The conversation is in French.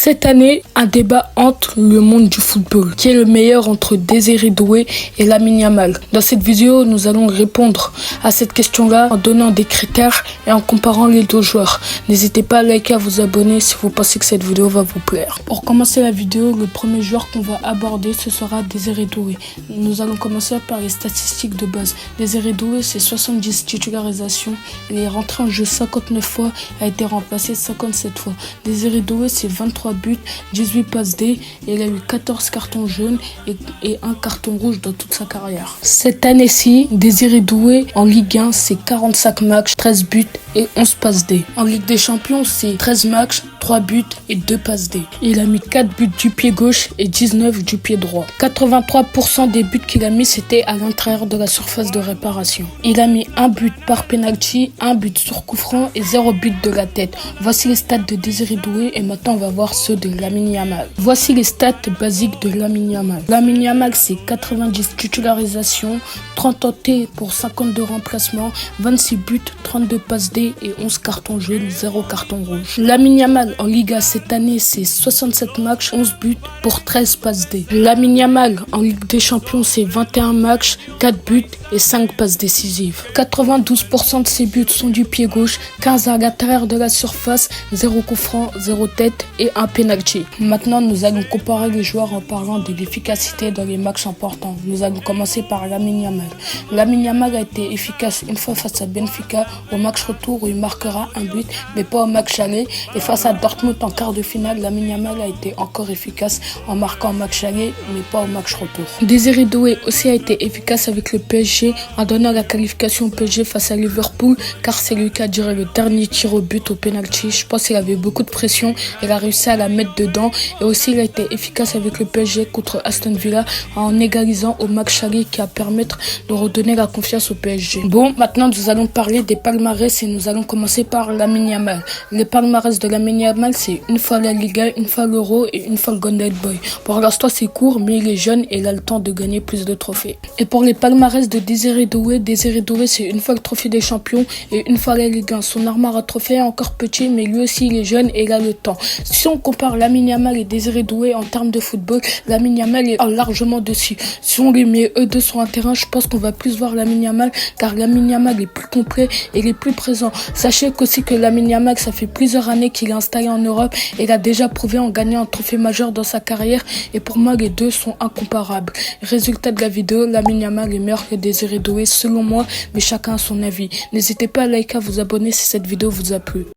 Cette année, un débat entre le monde du football. Qui est le meilleur entre Désiré Doué et Lamine Yamal? Dans cette vidéo, nous allons répondre à cette question-là en donnant des critères et en comparant les deux joueurs. N'hésitez pas à liker, à vous abonner si vous pensez que cette vidéo va vous plaire. Pour commencer la vidéo, le premier joueur qu'on va aborder, ce sera Désiré Doué. Nous allons commencer par les statistiques de base. Désiré Doué, c'est 70 titularisations. Il est rentré en jeu 59 fois, a été remplacé 57 fois. Désiré Doué, c'est 23 buts, 18 passes D, et il a eu 14 cartons jaunes et un carton rouge dans toute sa carrière. Cette année-ci, Désiré Doué en Ligue 1, c'est 45 matchs, 13 buts et 11 passes D. En Ligue des Champions, c'est 13 matchs, 3 buts et 2 passes D. Il a mis 4 buts du pied gauche et 19 du pied droit. 83% des buts qu'il a mis, c'était à l'intérieur de la surface de réparation. Il a mis un but par penalty, un but sur coup franc et 0 but de la tête. Voici les stats de Désiré Doué et maintenant on va voir ceux de Lamine Yamal. Voici les stats basiques de Lamine Yamal. Lamine Yamal, c'est 90 titularisations, 30 tentés pour 52 remplacements, 26 buts, 32 passes D et 11 cartons jaunes, 0 carton rouge. Lamine Yamal en Liga cette année, c'est 67 matchs, 11 buts pour 13 passes D. Lamine Yamal en Ligue des Champions, c'est 21 matchs, 4 buts et 5 passes décisives. 92% de ses buts sont du pied gauche, 15 à l'intérieur de la surface, 0 coup franc, 0 tête et un penalty. Maintenant, nous allons comparer les joueurs en parlant de l'efficacité dans les matchs importants. Nous allons commencer par Lamine Yamal. Lamine Yamal a été efficace une fois face à Benfica au match retour où il marquera un but, mais pas au match aller. Et face à Dortmund en quart de finale, Lamine Yamal a été encore efficace en marquant au match aller, mais pas au match retour. Désiré Doué aussi a été efficace avec le PSG en donnant la qualification au PSG face à Liverpool, car c'est lui qui a tiré le dernier tir au but au penalty. Je pense qu'il avait beaucoup de pression, il a réussi à la mettre dedans. Et aussi il a été efficace avec le PSG contre Aston Villa en égalisant au match aller, qui a permettre de redonner la confiance au PSG. Bon, maintenant nous allons parler des palmarès et nous allons commencer par Lamine Yamal. Les palmarès de Lamine Yamal, c'est une fois la Liga, une fois l'Euro et une fois le Golden Boy. Pour l'instant c'est court, mais il est jeune et il a le temps de gagner plus de trophées. Et pour les palmarès de Désiré Doué c'est une fois le trophée des champions et une fois la Ligue 1. Son armoire à trophée est encore petit, mais lui aussi il est jeune et il a le temps. Si on compare Lamine Yamal et Désiré Doué en termes de football, Lamine Yamal est largement dessus. Si on les met eux deux sur un terrain, je pense qu'on va plus voir Lamine Yamal, car Lamine Yamal est plus complet et il est plus présent. Sachez aussi que Lamine Yamal, ça fait plusieurs années qu'il est installé en Europe et il a déjà prouvé en gagnant un trophée majeur dans sa carrière, et pour moi les deux sont incomparables. Résultat de la vidéo, Lamine Yamal est meilleur que Désiré Doué selon moi, mais chacun a son avis. N'hésitez pas à liker, à vous abonner si cette vidéo vous a plu.